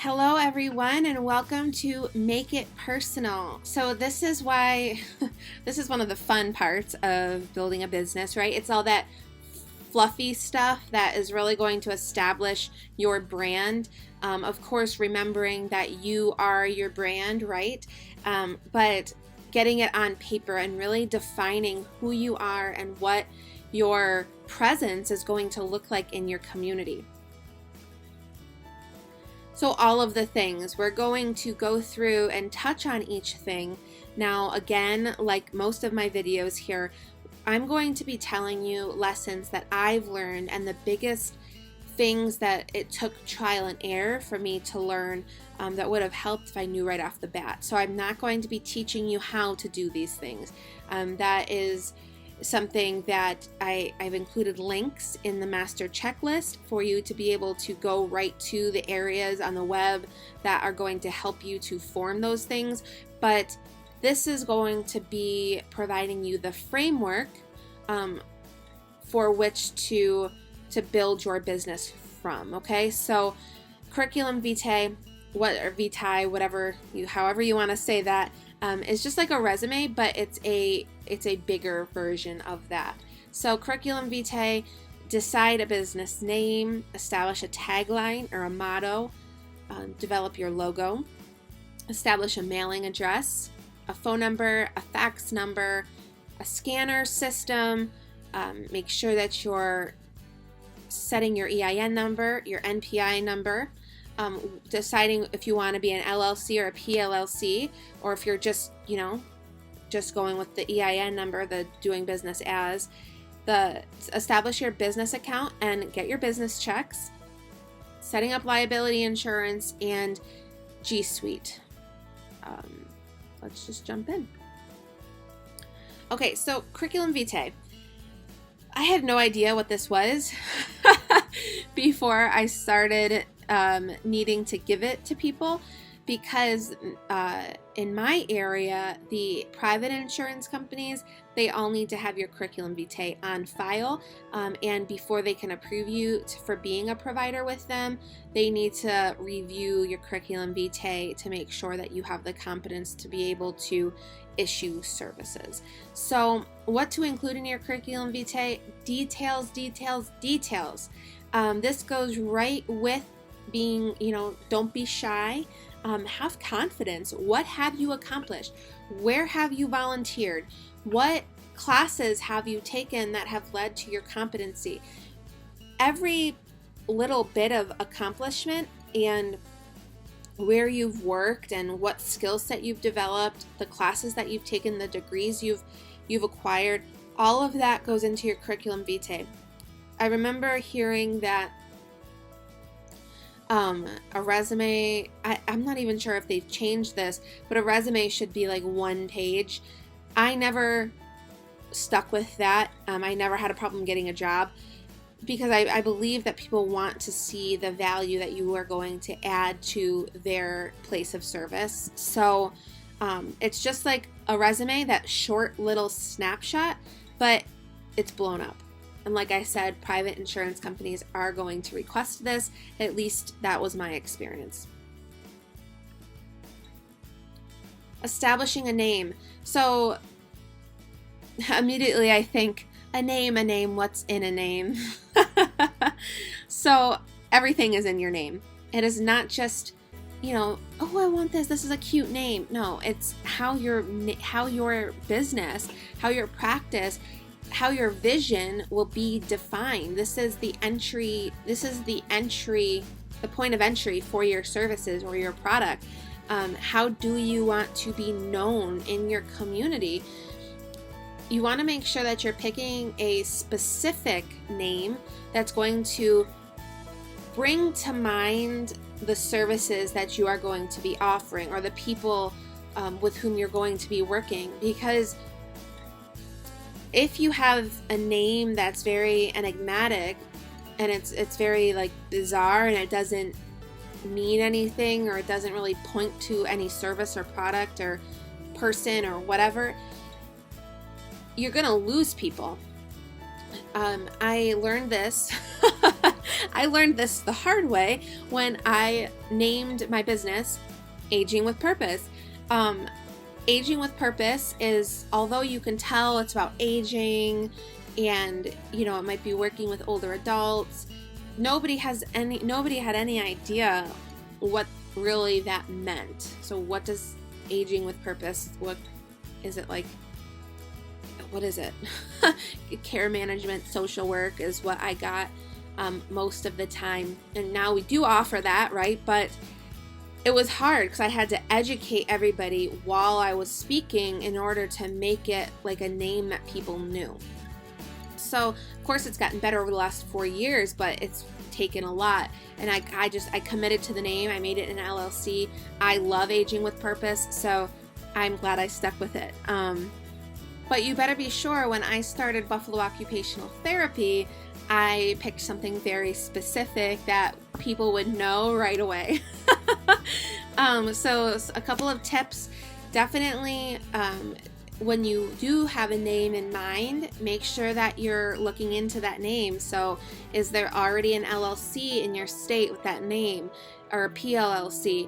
Hello everyone and welcome to Make It Personal. So this is why, this is one of the fun parts of building a business, right? It's all that fluffy stuff that is really going to establish your brand. Of course, remembering that you are your brand, right? But getting it on paper and really defining who you are and what your presence is going to look like in your community. So all of the things, we're going to go through and touch on each thing. Now, again, like most of my videos here, I'm going to be telling you lessons that I've learned and the biggest things that it took trial and error for me to learn that would have helped if I knew right off the bat. So I'm not going to be teaching you how to do these things. That is something that I've included links in the master checklist for you to be able to go right to the areas on the web that are going to help you to form those things. But this is going to be providing you the framework for which to build your business from. Okay, so curriculum vitae, whatever however you want to say that, is just like a resume, but it's a bigger version of that. So curriculum vitae, decide a business name, establish a tagline or a motto, develop your logo, establish a mailing address, a phone number, a fax number, a scanner system, make sure that you're setting your EIN number, your NPI number, deciding if you want to be an LLC or a PLLC, or if you're just going with the EIN number, the doing business as, establish your business account and get your business checks, setting up liability insurance, and GSuite. Let's just jump in. Okay, so curriculum vitae. I had no idea what this was before I started needing to give it to people, because in my area, the private insurance companies, they all need to have your curriculum vitae on file, and before they can approve you for being a provider with them, they need to review your curriculum vitae to make sure that you have the competence to be able to issue services. So what to include in your curriculum vitae? Details. This goes right with being, don't be shy. Have confidence. What have you accomplished? Where have you volunteered? What classes have you taken that have led to your competency? Every little bit of accomplishment and where you've worked and what skill set you've developed, the classes that you've taken, the degrees you've acquired, all of that goes into your curriculum vitae. I remember hearing that a resume, I'm not even sure if they've changed this, but a resume should be like 1 page. I never stuck with that. I never had a problem getting a job because I believe that people want to see the value that you are going to add to their place of service. So it's just like a resume, that short little snapshot, but it's blown up. And like I said, private insurance companies are going to request this. At least that was my experience. Establishing a name. So immediately I think, a name, what's in a name? So everything is in your name. It is not just, oh, I want this is a cute name. No, it's how your business, how your practice, how your vision will be defined. This is the point of entry for your services or your product. How do you want to be known in your community? You want to make sure that you're picking a specific name that's going to bring to mind the services that you are going to be offering or the people with whom you're going to be working, because if you have a name that's very enigmatic and it's very like bizarre and it doesn't mean anything, or it doesn't really point to any service or product or person or whatever, you're gonna lose people. I learned this I learned this the hard way when I named my business Aging with Purpose. Aging with Purpose is, although you can tell it's about aging and, you know, it might be working with older adults, nobody had any idea what really that meant. So what does Aging with Purpose, what is it like? What is it? Care management, social work is what I got most of the time. And now we do offer that, right? But it was hard because I had to educate everybody while I was speaking in order to make it like a name that people knew. So, of course, it's gotten better over the last 4 years, but it's taken a lot. And I committed to the name. I made it an LLC. I love Aging with Purpose, so I'm glad I stuck with it. But you better be sure, when I started Buffalo Occupational Therapy, I picked something very specific that people would know right away. So a couple of tips. Definitely, when you do have a name in mind, make sure that you're looking into that name. So is there already an LLC in your state with that name, or a PLLC?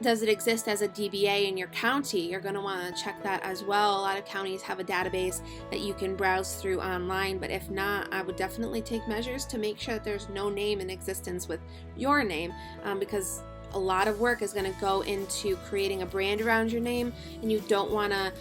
Does it exist as a DBA in your county? You're going to want to check that as well. A lot of counties have a database that you can browse through online, but if not, I would definitely take measures to make sure that there's no name in existence with your name, because a lot of work is going to go into creating a brand around your name, and you don't want to,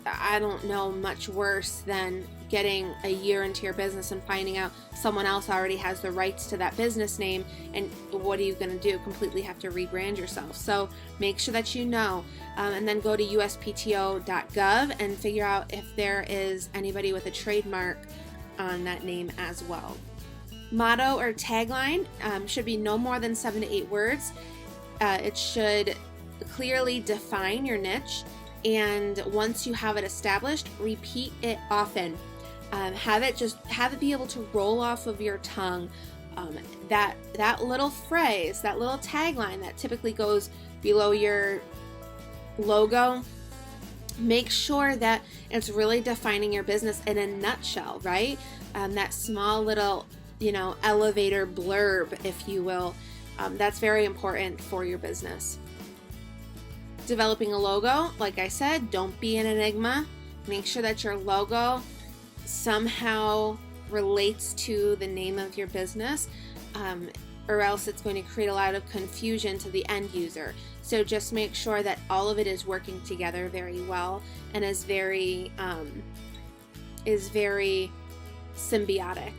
I don't know much worse than getting a year into your business and finding out someone else already has the rights to that business name, and what are you going to do? Completely have to rebrand yourself. So make sure that you know, and then go to uspto.gov and figure out if there is anybody with a trademark on that name as well. Motto or tagline should be no more than 7 to 8 words. It should clearly define your niche, and once you have it established, repeat it often. Have it be able to roll off of your tongue. That little phrase, that little tagline that typically goes below your logo, make sure that it's really defining your business in a nutshell, right? That small little, elevator blurb, if you will, that's very important for your business. Developing a logo, like I said, don't be an enigma. Make sure that your logo somehow relates to the name of your business, or else it's going to create a lot of confusion to the end user. So just make sure that all of it is working together very well and is very symbiotic.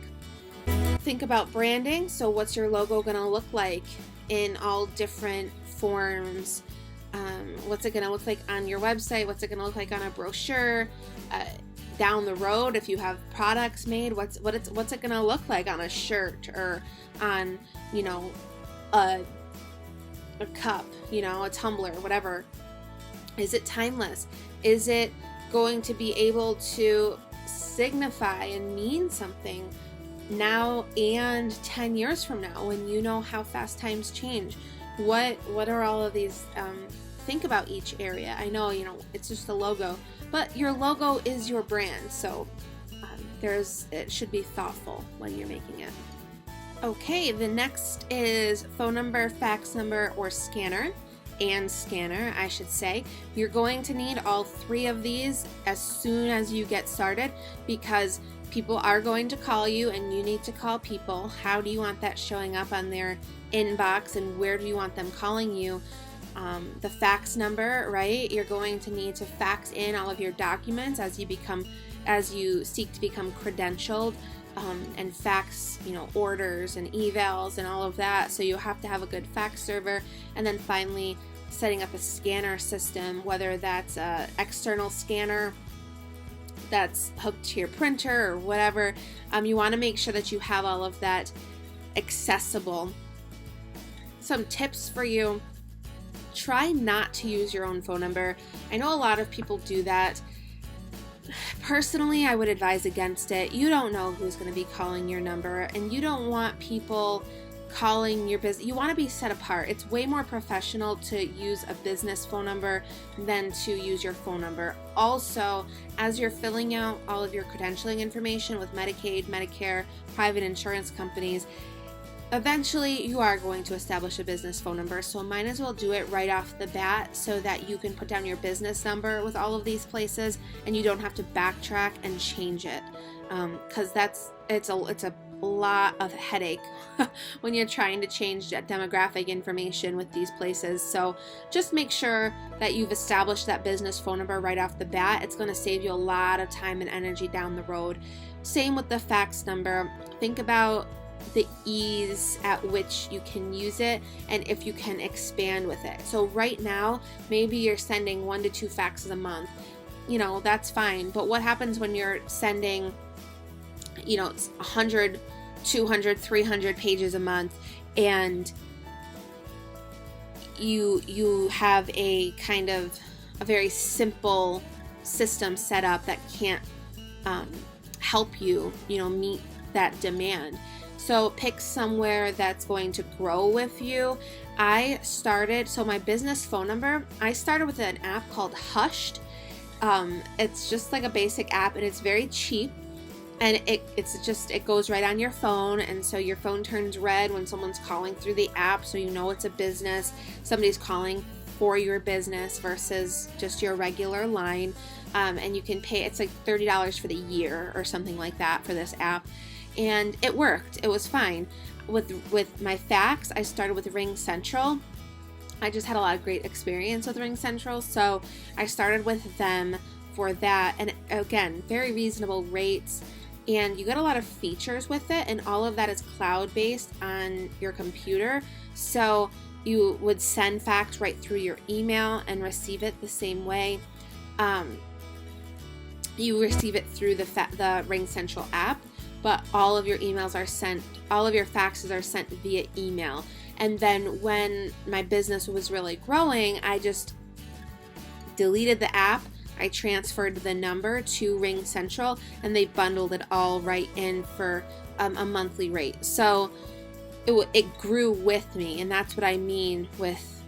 Think about branding. So what's your logo going to look like in all different forms? What's it going to look like on your website? What's it going to look like on a brochure? Down the road, if you have products made, what's it going to look like on a shirt or on, a cup, a tumbler, whatever? Is it timeless? Is it going to be able to signify and mean something now and 10 years from now, when you know how fast times change? What are all of these? Think about each area. I know, it's just a logo, but your logo is your brand, so it should be thoughtful when you're making it. Okay, the next is phone number, fax number, or scanner, I should say. You're going to need all 3 of these as soon as you get started, because people are going to call you and you need to call people. How do you want that showing up on their inbox, and where do you want them calling you? The fax number, right? You're going to need to fax in all of your documents as you seek to become credentialed, and fax, orders and evals and all of that. So you have to have a good fax server. And then finally, setting up a scanner system, whether that's an external scanner that's hooked to your printer or whatever. You want to make sure that you have all of that accessible. Some tips for you: try not to use your own phone number. I know a lot of people do that. Personally, I would advise against it. You don't know who's going to be calling your number, and you don't want people calling your business. You want to be set apart. It's way more professional to use a business phone number than to use your phone number. Also, as you're filling out all of your credentialing information with Medicaid, Medicare, private insurance companies, eventually you are going to establish a business phone number, so might as well do it right off the bat so that you can put down your business number with all of these places and you don't have to backtrack and change it, because it's a lot of headache when you're trying to change demographic information with these places. So just make sure that you've established that business phone number right off the bat. It's going to save you a lot of time and energy down the road. Same with the fax number. Think about the ease at which you can use it and if you can expand with it. So right now, maybe you're sending 1 to 2 faxes a month. That's fine. But what happens when you're sending 100, 200, 300 pages a month, and you have a kind of a very simple system set up that can't help you, meet that demand? So pick somewhere that's going to grow with you. So my business phone number, I started with an app called Hushed. It's just like a basic app, and it's very cheap. And it goes right on your phone, and so your phone turns red when someone's calling through the app, so you know it's a business. Somebody's calling for your business versus just your regular line. And you can pay, it's like $30 for the year or something like that for this app. And it worked. It was fine. With my fax, I started with Ring Central. I just had a lot of great experience with Ring Central, so I started with them for that. And again, very reasonable rates. And you get a lot of features with it, and all of that is cloud-based on your computer. So you would send fax right through your email and receive it the same way. You receive it through the Ring Central app, but all of your emails are sent, all of your faxes are sent via email. And then when my business was really growing, I just deleted the app. I transferred the number to Ring Central, and they bundled it all right in for a monthly rate. So it grew with me, and that's what I mean with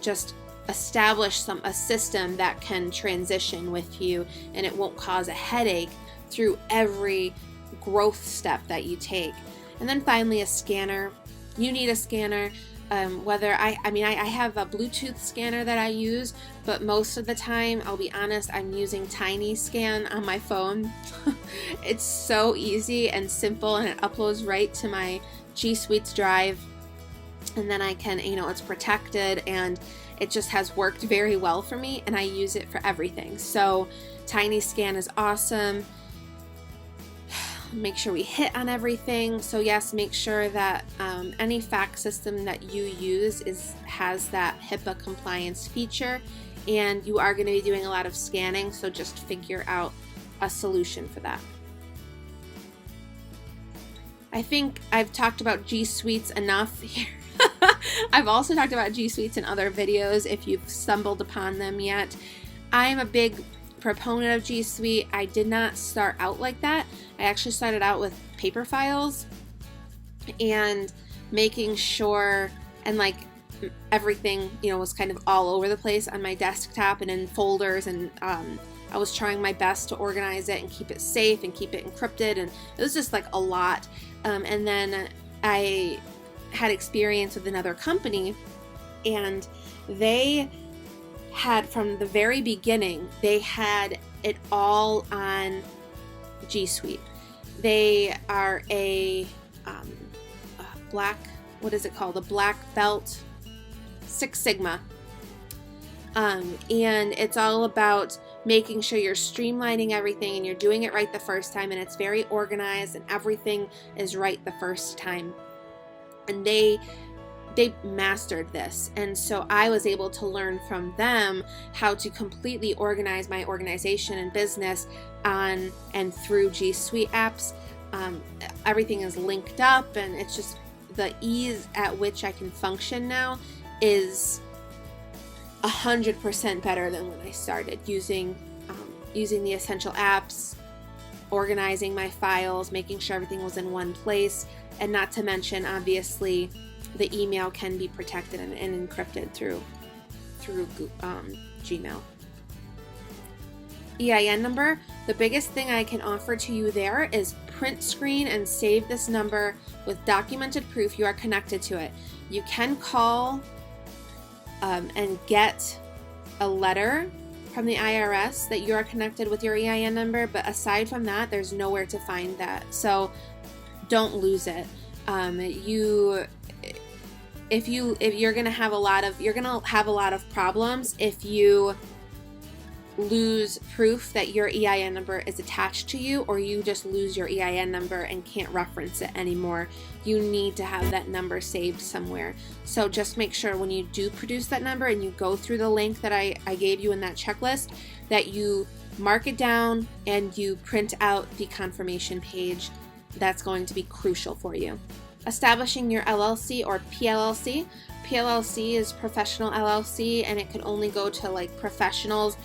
just establish a system that can transition with you, and it won't cause a headache through every growth step that you take. And then finally, a scanner. You need a scanner. Whether I have a Bluetooth scanner that I use, but most of the time, I'll be honest, I'm using Tiny Scan on my phone. It's so easy and simple, and it uploads right to my GSuite drive, and then I can, it's protected, and it just has worked very well for me, and I use it for everything. So Tiny Scan is awesome. Make sure we hit on everything. So yes, make sure that any fax system that you use has that HIPAA compliance feature, and you are going to be doing a lot of scanning, so just figure out a solution for that. I think I've talked about GSuites enough here. I've also talked about GSuites in other videos if you've stumbled upon them yet. I'm a big proponent of GSuite. I did not start out like that. I actually started out with paper files and making sure, and like everything, was kind of all over the place on my desktop and in folders, and I was trying my best to organize it and keep it safe and keep it encrypted, and it was just like a lot. And then I had experience with another company, and they had, from the very beginning, they had it all on GSuite. They are a black, what is it called? A black belt, Six Sigma. And it's all about making sure you're streamlining everything and you're doing it right the first time, and it's very organized and everything is right the first time. And they mastered this, and so I was able to learn from them how to completely organize my organization and business on and through GSuite apps. Everything is linked up, and it's just the ease at which I can function now is 100% better than when I started using the essential apps, organizing my files, making sure everything was in one place, and not to mention, obviously, the email can be protected and encrypted through Gmail. EIN number, the biggest thing I can offer to you there is print screen and save this number with documented proof you are connected to it. You can call and get a letter from the IRS that you are connected with your EIN number, but aside from that, there's nowhere to find that. So don't lose it. You're gonna have a lot of problems if you lose proof that your EIN number is attached to you, or you just lose your EIN number and can't reference it anymore. You need to have that number saved somewhere. So just make sure when you do produce that number and you go through the link that I gave you in that checklist, that you mark it down and you print out the confirmation page. That's going to be crucial for you. Establishing your LLC or PLLC. PLLC is professional LLC, and it can only go to like professionals,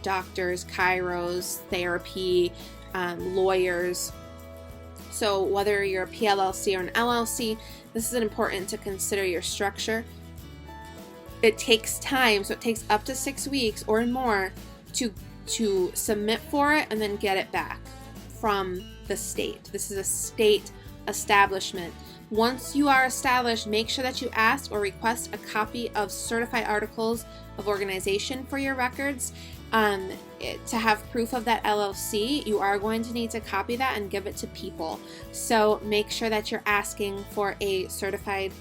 doctors, chiros, therapy, lawyers. So whether you're a PLLC or an LLC, this is important to consider your structure. It takes time, so it takes up to 6 weeks or more to submit for it and then get it back from the state. This is a state establishment. Once you are established, make sure that you ask or request a copy of certified articles of organization for your records. To have proof of that LLC, you are going to need to copy that and give it to people. So make sure that you're asking for a certified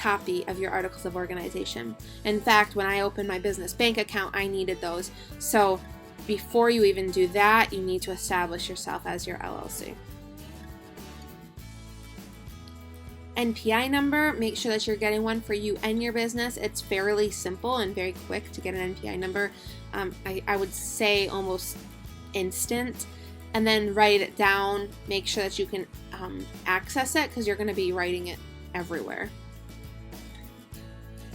copy of your articles of organization. In fact, when I opened my business bank account, I needed those. So before you even do that, you need to establish yourself as your LLC. NPI number, make sure that you're getting one for you and your business. It's fairly simple and very quick to get an NPI number. I would say almost instant. And then write it down. Make sure that you can access it, because you're going to be writing it everywhere.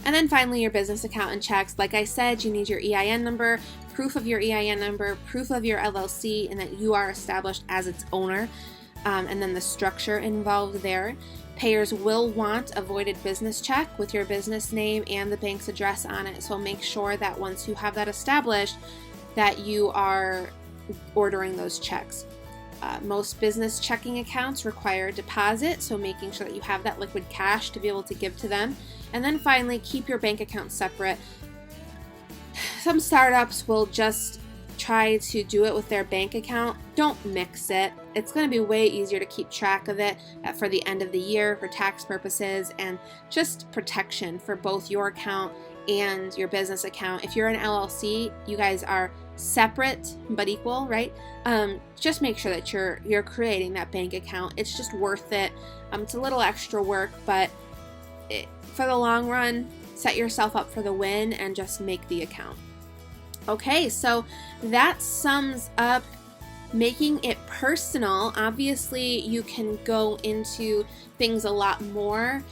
And then finally, your business account and checks. Like I said, you need your EIN number, proof of your EIN number, proof of your LLC, and that you are established as its owner, and then the structure involved there. Payers will want a voided business check with your business name and the bank's address on it. So make sure that once you have that established, that you are ordering those checks. Most business checking accounts require a deposit, so making sure that you have that liquid cash to be able to give to them. And then finally, keep your bank account separate. Some startups will just try to do it with their bank account. Don't mix it. It's going to be way easier to keep track of it for the end of the year for tax purposes and just protection for both your account and your business account. If you're an LLC, you guys are separate but equal, right? Just make sure that you're creating that bank account. It's just worth it. It's a little extra work, but for the long run, set yourself up for the win and just make the account. Okay, so that sums up making it personal. Obviously, you can go into things a lot more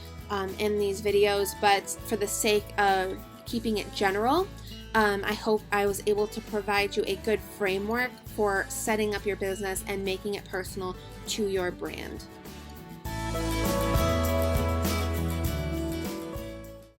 in these videos, but for the sake of keeping it general, I hope I was able to provide you a good framework for setting up your business and making it personal to your brand.